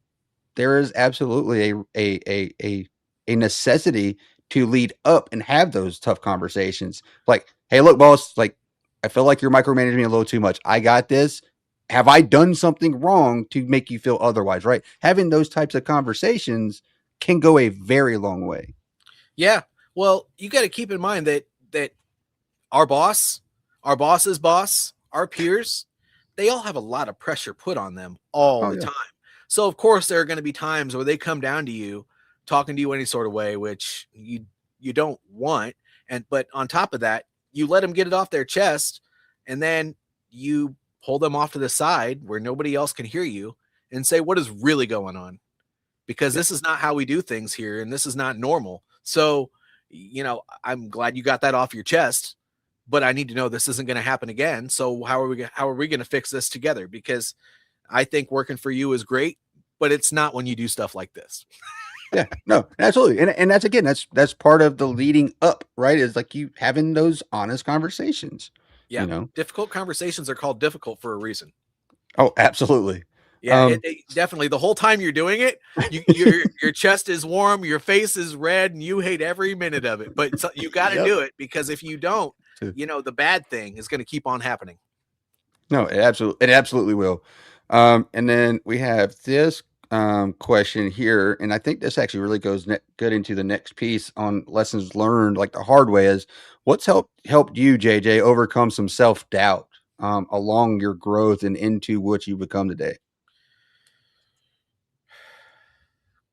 there is absolutely a necessity to lead up and have those tough conversations. Like, hey, look, boss, like, I feel like you're micromanaging me a little too much. I got this. Have I done something wrong to make you feel otherwise, right? Having those types of conversations can go a very long way. Yeah. Well, you got to keep in mind that our boss, our boss's boss, our peers, they all have a lot of pressure put on them all the time. So of course there are going to be times where they come down to you, talking to you any sort of way, which you don't want. But on top of that, you let them get it off their chest, and then you pull them off to the side where nobody else can hear you and say, what is really going on? Because this is not how we do things here, and this is not normal. So, I'm glad you got that off your chest, but I need to know this isn't going to happen again. So how are we going to fix this together? Because I think working for you is great, but it's not when you do stuff like this. Yeah, no, absolutely. And that's part of the leading up, right? Is like you having those honest conversations. Yeah. Difficult conversations are called difficult for a reason. Oh, absolutely. Yeah, definitely. The whole time you're doing it, your chest is warm, your face is red, and you hate every minute of it. But you got to do it, because if you don't, the bad thing is going to keep on happening. No, it absolutely will. And then we have this question here, and I think this actually really goes good into the next piece on lessons learned, like the hard way. Is what's helped you, JJ, overcome some self-doubt along your growth and into what you become today?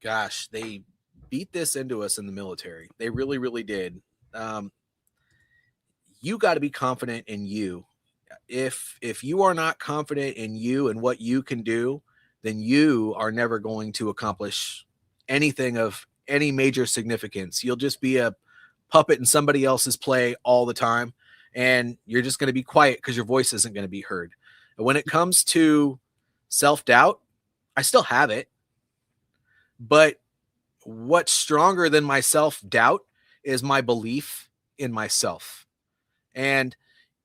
Gosh, they beat this into us in the military. They really, really did. You got to be confident in you. If you are not confident in you and what you can do, then you are never going to accomplish anything of any major significance. You'll just be a puppet in somebody else's play all the time, and you're just going to be quiet because your voice isn't going to be heard. When it comes to self-doubt, I still have it. But what's stronger than my self-doubt is my belief in myself. And,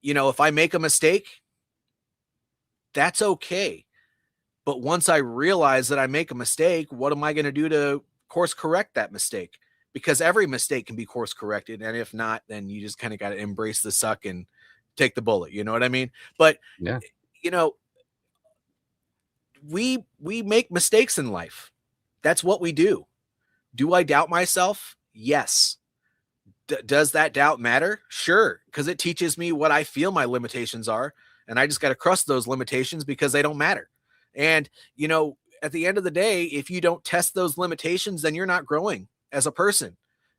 if I make a mistake, that's okay. But once I realize that I make a mistake, what am I going to do to course correct that mistake? Because every mistake can be course corrected. And if not, then you just kind of got to embrace the suck and take the bullet. You know what I mean? But, Yeah. We make mistakes in life. That's what we do. Do I doubt myself? Yes. Does that doubt matter? Sure, because it teaches me what I feel my limitations are, and I just got to trust those limitations because they don't matter. And at the end of the day, if you don't test those limitations, then you're not growing as a person.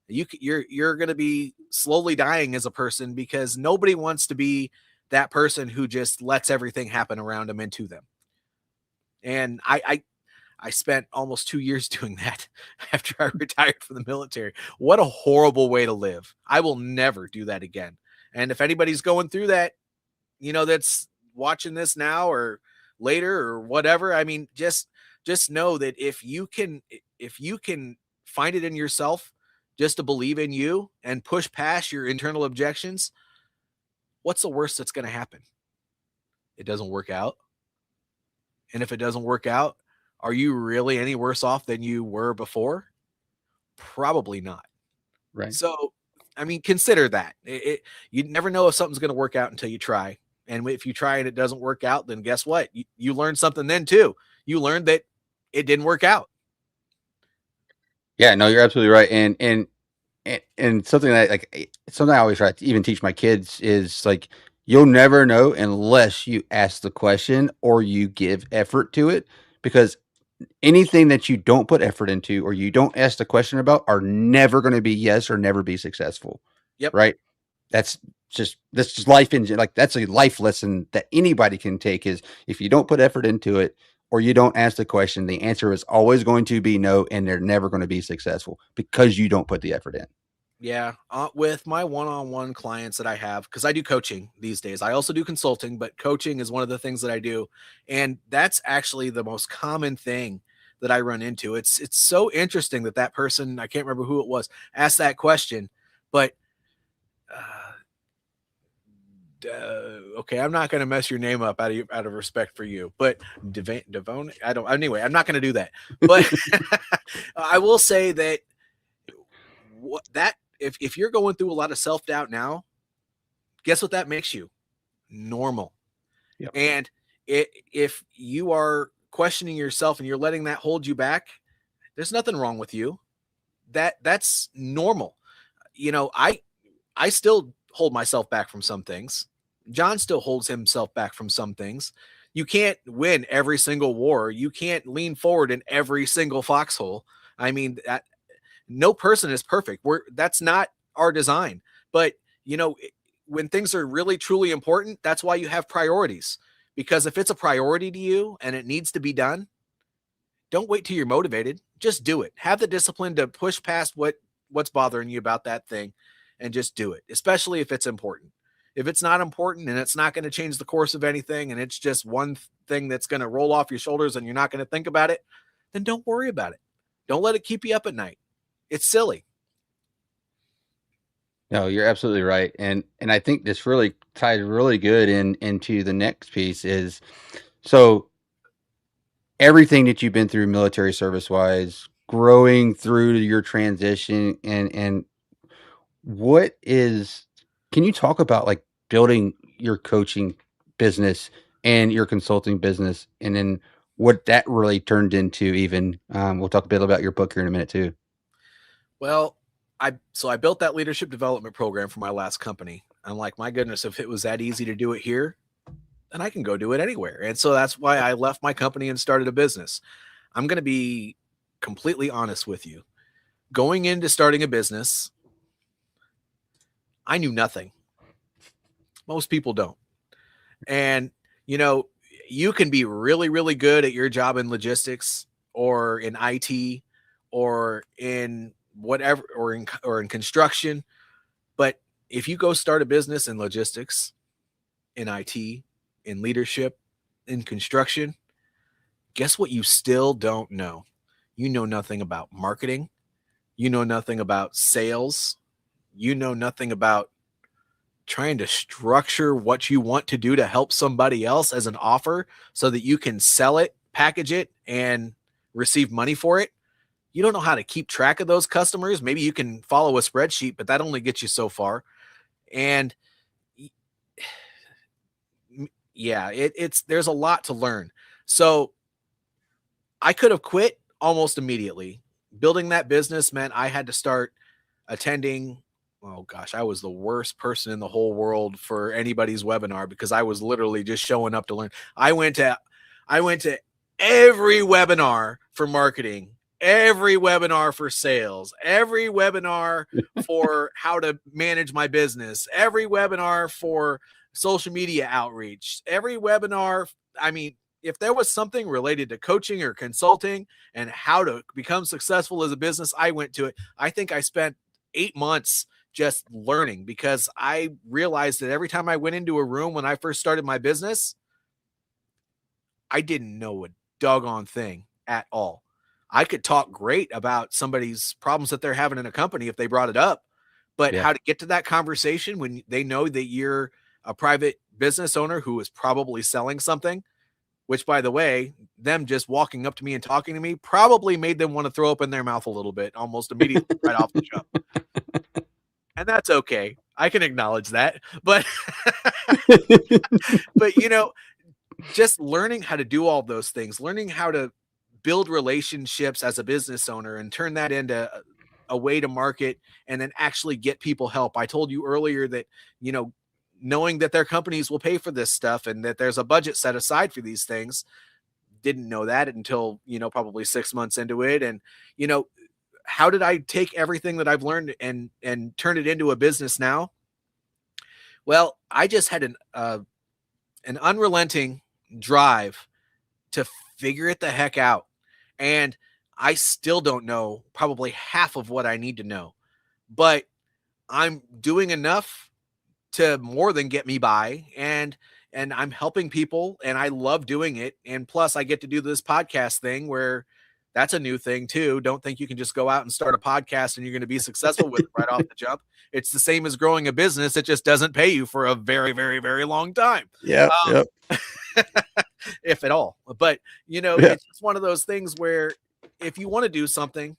You're going to be slowly dying as a person because nobody wants to be that person who just lets everything happen around them and to them. And I spent almost 2 years doing that after I retired from the military. What a horrible way to live. I will never do that again. And if anybody's going through that, that's watching this now or later or whatever, I mean, just know that if you can find it in yourself just to believe in you and push past your internal objections, what's the worst that's going to happen? It doesn't work out. And if it doesn't work out, are you really any worse off than you were before? Probably not. Right. So, I mean, consider that. You never know if something's going to work out until you try. And if you try and it doesn't work out, then guess what? You learned something then too. You learned that it didn't work out. Yeah, no, you're absolutely right. And something that something I always try to even teach my kids is like, you'll never know unless you ask the question or you give effort to it, because anything that you don't put effort into or you don't ask the question about are never going to be yes or never be successful. Yep. Right. That's just life that's a life lesson that anybody can take, is if you don't put effort into it or you don't ask the question, the answer is always going to be no, and they're never going to be successful because you don't put the effort in. Yeah. With my one-on-one clients that I have, because I do coaching these days. I also do consulting, but coaching is one of the things that I do. And that's actually the most common thing that I run into. It's so interesting that person, I can't remember who it was, asked that question, but okay, I'm not going to mess your name up out of respect for you, but Devon, anyway, I'm not going to do that. But I will say that if you're going through a lot of self-doubt now, guess what that makes you? Normal. Yep. And if you are questioning yourself and you're letting that hold you back, there's nothing wrong with you. That's normal. I still hold myself back from some things. John still holds himself back from some things. You can't win every single war. You can't lean forward in every single foxhole. I mean, no person is perfect. That's not our design. But, when things are really, truly important, that's why you have priorities. Because if it's a priority to you and it needs to be done, don't wait till you're motivated. Just do it. Have the discipline to push past what's bothering you about that thing and just do it, especially if it's important. If it's not important and it's not going to change the course of anything and it's just one thing that's going to roll off your shoulders and you're not going to think about it, then don't worry about it. Don't let it keep you up at night. It's silly. No, you're absolutely right. And I think this really ties really good into the next piece is, so everything that you've been through military service wise, growing through your transition, and can you talk about like building your coaching business and your consulting business, and then what that really turned into? Even we'll talk a bit about your book here in a minute too. Well, I built that leadership development program for my last company. I'm like, my goodness, if it was that easy to do it here, then I can go do it anywhere. And so that's why I left my company and started a business. I'm going to be completely honest with you. Going into starting a business, I knew nothing. Most people don't. And, you can be really, really good at your job in logistics or in IT or in whatever, or in construction. But if you go start a business in logistics, in IT, in leadership, in construction, guess what you still don't know? You know nothing about marketing. You know nothing about sales. You know nothing about trying to structure what you want to do to help somebody else as an offer so that you can sell it, package it, and receive money for it. You don't know how to keep track of those customers. Maybe you can follow a spreadsheet, but that only gets you so far. And yeah, it's there's a lot to learn. So I could have quit almost immediately. Building that business meant I had to start attending. Oh gosh, I was the worst person in the whole world for anybody's webinar because I was literally just showing up to learn. I went to every webinar for marketing, every webinar for sales, every webinar for how to manage my business, every webinar for social media outreach, every webinar. I mean, if there was something related to coaching or consulting and how to become successful as a business, I went to it. I think I spent 8 months just learning because I realized that every time I went into a room when I first started my business, I didn't know a doggone thing at all. I could talk great about somebody's problems that they're having in a company if they brought it up, but how to get to that conversation when they know that you're a private business owner who is probably selling something, which by the way, them just walking up to me and talking to me probably made them want to throw open their mouth a little bit almost immediately right off the jump. And that's okay. I can acknowledge that. But but you know, just learning how to do all those things, learning how to build relationships as a business owner and turn that into a way to market and then actually get people help. I told you earlier that, you know, knowing that their companies will pay for this stuff and that there's a budget set aside for these things. Didn't know that until, you know, probably 6 months into it. And, you know, how did I take everything that I've learned and turn it into a business now? Well, I just had an unrelenting drive to figure it the heck out. And I still don't know probably half of what I need to know, but I'm doing enough to more than get me by. And I'm helping people and I love doing it. And plus I get to do this podcast thing where that's a new thing too. Don't think you can just go out and start a podcast and you're going to be successful with it right off the jump. It's the same as growing a business. It just doesn't pay you for a very, very, very long time. Yeah. If at all. But, you know, it's just one of those things where if you want to do something,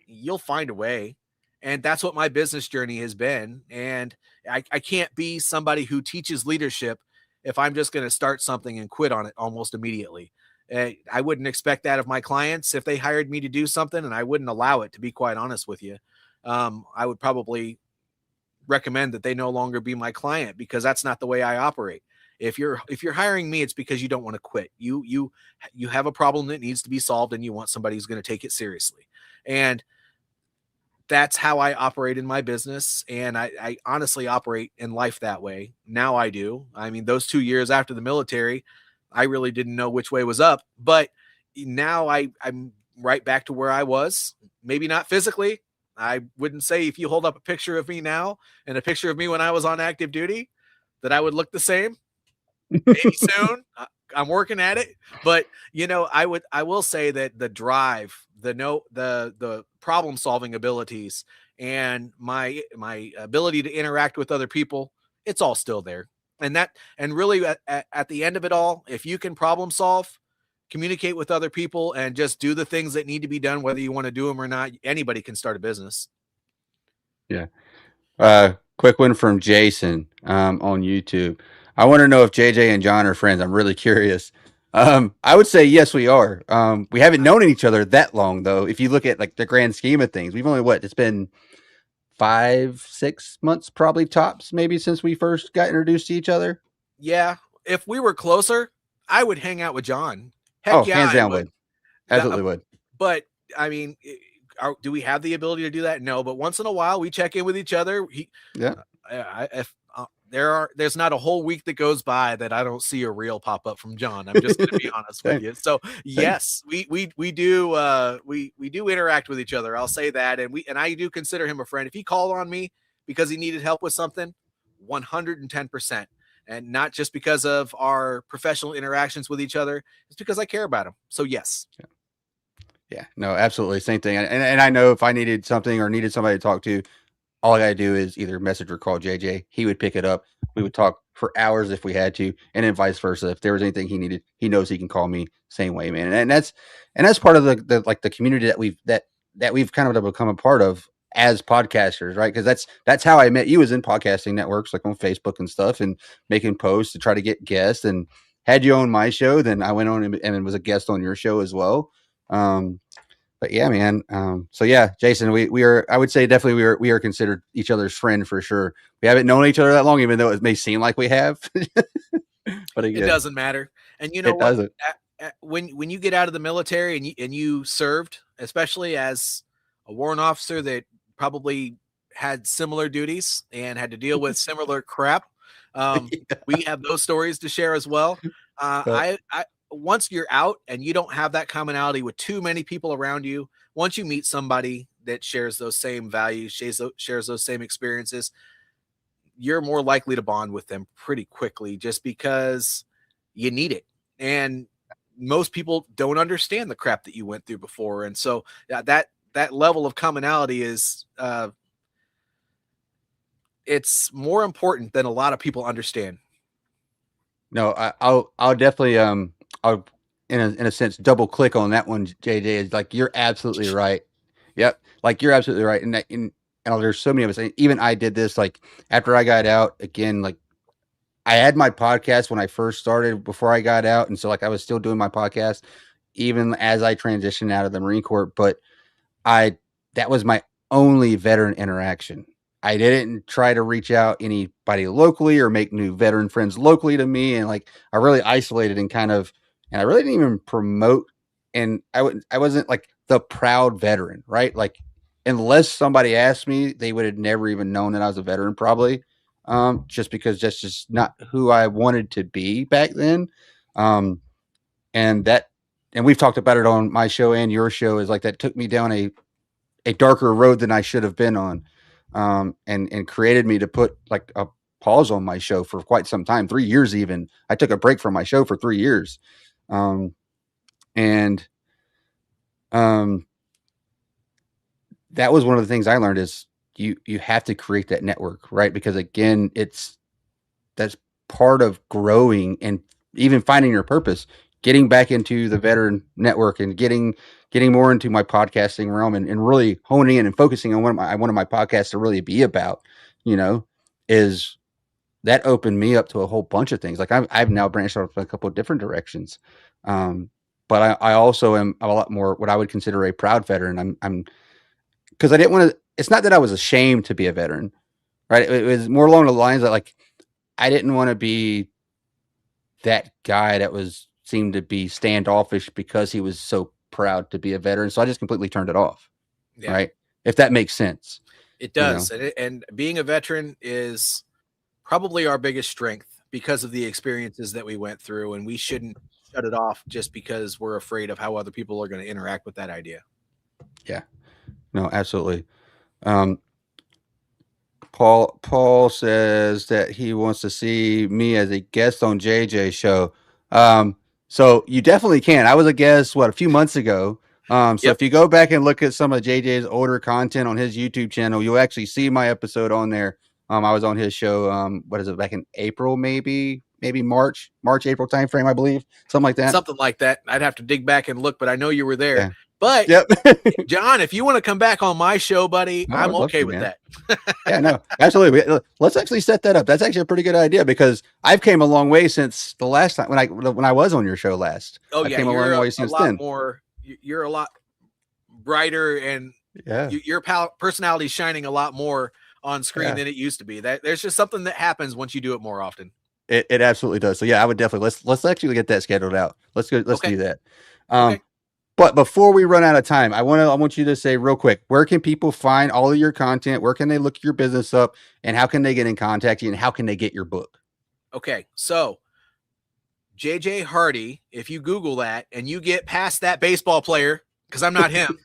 you'll find a way. And that's what my business journey has been. And I can't be somebody who teaches leadership if I'm just going to start something and quit on it almost immediately. I wouldn't expect that of my clients if they hired me to do something, and I wouldn't allow it, to be quite honest with you. I would probably recommend that they no longer be my client because that's not the way I operate. If you're hiring me, it's because you don't want to quit. You have a problem that needs to be solved and you want somebody who's going to take it seriously. And that's how I operate in my business. And I honestly operate in life that way. Now I do. I mean, those 2 years after the military, I really didn't know which way was up, but now I'm right back to where I was. Maybe not physically. I wouldn't say if you hold up a picture of me now and a picture of me when I was on active duty that I would look the same. Maybe soon. I'm working at it, but you know, I will say that the drive, the problem solving abilities and my ability to interact with other people, it's all still there. And really at the end of it all, if you can problem solve, communicate with other people and just do the things that need to be done, whether you want to do them or not, anybody can start a business. Yeah. Quick one from Jason on YouTube. I want to know if JJ and John are friends. I'm really curious. I would say yes, we are. We haven't known each other that long, though. If you look at like the grand scheme of things, we've only it's been 5-6 months, probably tops, maybe since we first got introduced to each other. Yeah, if we were closer, I would hang out with John. Heck yeah, hands down would. Absolutely would. But I mean, do we have the ability to do that? No, but once in a while we check in with each other. There's not a whole week that goes by that I don't see a reel pop up from John. I'm just going to be honest with you. So yes, we do interact with each other. I'll say that. And I do consider him a friend. If he called on me because he needed help with something, 110%. and not just because of our professional interactions with each other. It's because I care about them. So yes. Yeah, no, absolutely. Same thing. And I know if I needed something or needed somebody to talk to, all I got to do is either message or call JJ. He would pick it up. We would talk for hours if we had to, and then vice versa. If there was anything he needed, he knows he can call me. Same way, man. And that's part of the community that we've kind of become a part of as podcasters, right? Because that's how I met you, was in podcasting networks like on Facebook and stuff, and making posts to try to get guests. And had you on my show, then I went on and was a guest on your show as well. But yeah, man. So yeah, Jason, we are, I would say definitely we are considered each other's friend for sure. We haven't known each other that long, even though it may seem like we have. But again, it doesn't matter. And you know it what? doesn't. When you get out of the military and you served, especially as a warrant officer that probably had similar duties and had to deal with similar crap, we have those stories to share as well. I once you're out and you don't have that commonality with too many people around you, once you meet somebody that shares those same values, shares those same experiences, you're more likely to bond with them pretty quickly, just because you need it. And most people don't understand the crap that you went through before. And so that level of commonality is, it's more important than a lot of people understand. No, I'll definitely I'll in a sense double click on that one, JJ. Is like, you're absolutely right. Yep, like you're absolutely right. And there's so many of us. Even I did this like after I got out again. Like I had my podcast when I first started before I got out, and so like I was still doing my podcast even as I transitioned out of the Marine Corps. But that was my only veteran interaction. I didn't try to reach out anybody locally or make new veteran friends locally to me. And like, I really isolated and I really didn't even promote. And I wasn't like the proud veteran, right? Like, unless somebody asked me, they would have never even known that I was a veteran, probably. Just because that's just not who I wanted to be back then. And we've talked about it on my show and your show, is like that took me down a darker road than I should have been on. And created me to put like a pause on my show for quite some time, 3 years even. I took a break from my show for 3 years. That was one of the things I learned, is you have to create that network, right? Because again, that's part of growing and even finding your purpose, getting back into the veteran network and getting more into my podcasting realm and really honing in and focusing on what I wanted my podcast to really be about, is that opened me up to a whole bunch of things. Like I've now branched off a couple of different directions. But I also am a lot more what I would consider a proud veteran. I'm because I didn't want to, it's not that I was ashamed to be a veteran, right? It was more along the lines that like, I didn't want to be that guy that seemed to be standoffish because he was so proud to be a veteran. So I just completely turned it off. Yeah. Right. If that makes sense. It does. And being a veteran is probably our biggest strength because of the experiences that we went through, and we shouldn't shut it off just because we're afraid of how other people are going to interact with that idea. Yeah, no, absolutely. Paul says that he wants to see me as a guest on JJ's show. So you definitely can. I was a guest, a few months ago. So if you go back and look at some of JJ's older content on his YouTube channel, you'll actually see my episode on there. I was on his show. What is it? Back in April, maybe March, April timeframe, I believe, something like that. Something like that. I'd have to dig back and look, but I know you were there. Yeah. But John, if you want to come back on my show, buddy, I'm okay with that. Yeah, no, absolutely. Let's actually set that up. That's actually a pretty good idea, because I've came a long way since the last time when I was on your show last. Oh, I yeah, came a long way since then. You're a lot brighter, and your personality is shining a lot more on screen than it used to be. That there's just something that happens once you do it more often. It absolutely does. So yeah, I would definitely let's actually get that scheduled out. Let's do that. Okay. But before we run out of time, I want you to say real quick, where can people find all of your content? Where can they look your business up, and how can they get in contact you, and how can they get your book? Okay, so JJ Hardy, if you Google that and you get past that baseball player, because I'm not him,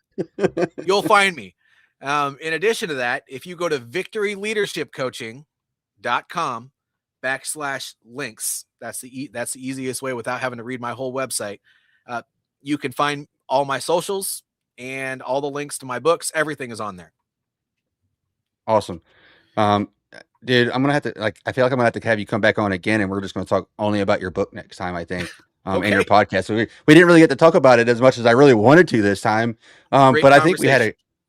you'll find me. In addition to that, if you go to victoryleadershipcoaching.com, /links. That's the easiest way without having to read my whole website. You can find all my socials and all the links to my books. Everything is on there. Awesome. Dude, I'm gonna have to I feel like I'm gonna have to have you come back on again, and we're just gonna talk only about your book next time, I think. Okay. And your podcast. So we didn't really get to talk about it as much as I really wanted to this time. But I think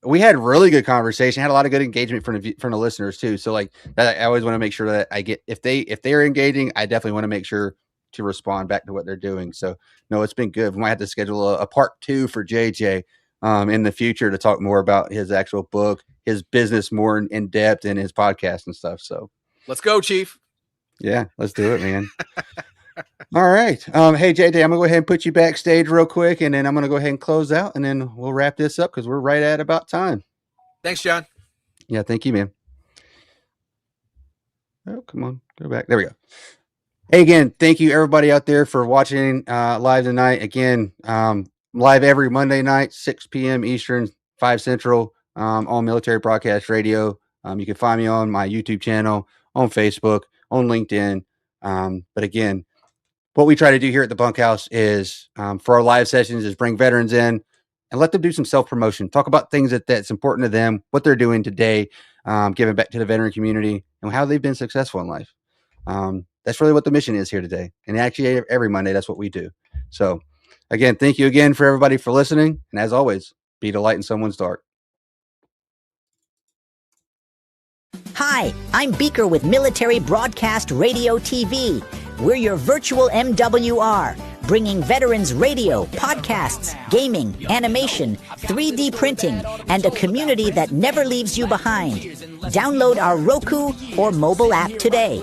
we had really good conversation, had a lot of good engagement from the listeners too. So like that, I always want to make sure that I get, if they are engaging, I definitely want to make sure to respond back to what they're doing. So no, it's been good. We might have to schedule a part 2 for JJ in the future to talk more about his actual book, his business more in depth, and his podcast and stuff. So let's go, Chief. Yeah, let's do it, man. All right. Hey, JJ, I'm going to go ahead and put you backstage real quick, and then I'm going to go ahead and close out, and then we'll wrap this up because we're right at about time. Thanks, John. Yeah, thank you, man. Oh, come on. Go back. There we go. Hey, again, thank you, everybody out there, for watching live tonight. Again, live every Monday night, 6 p.m. Eastern, 5 Central, on Military Broadcast Radio. You can find me on my YouTube channel, on Facebook, on LinkedIn. But again, what we try to do here at the Bunkhouse is, for our live sessions, is bring veterans in and let them do some self-promotion. Talk about things that's important to them, what they're doing today, giving back to the veteran community, and how they've been successful in life. That's really what the mission is here today. And actually, every Monday, that's what we do. So, again, thank you again for everybody for listening. And as always, be the light in someone's dark. Hi, I'm Beaker with Military Broadcast Radio TV. We're your virtual MWR, bringing veterans radio, podcasts, gaming, animation, 3D printing, and a community that never leaves you behind. Download our Roku or mobile app today.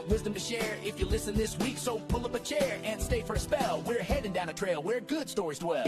Wisdom to share if you listen this week, so pull up a chair and stay for a spell. We're heading down a trail where good stories dwell.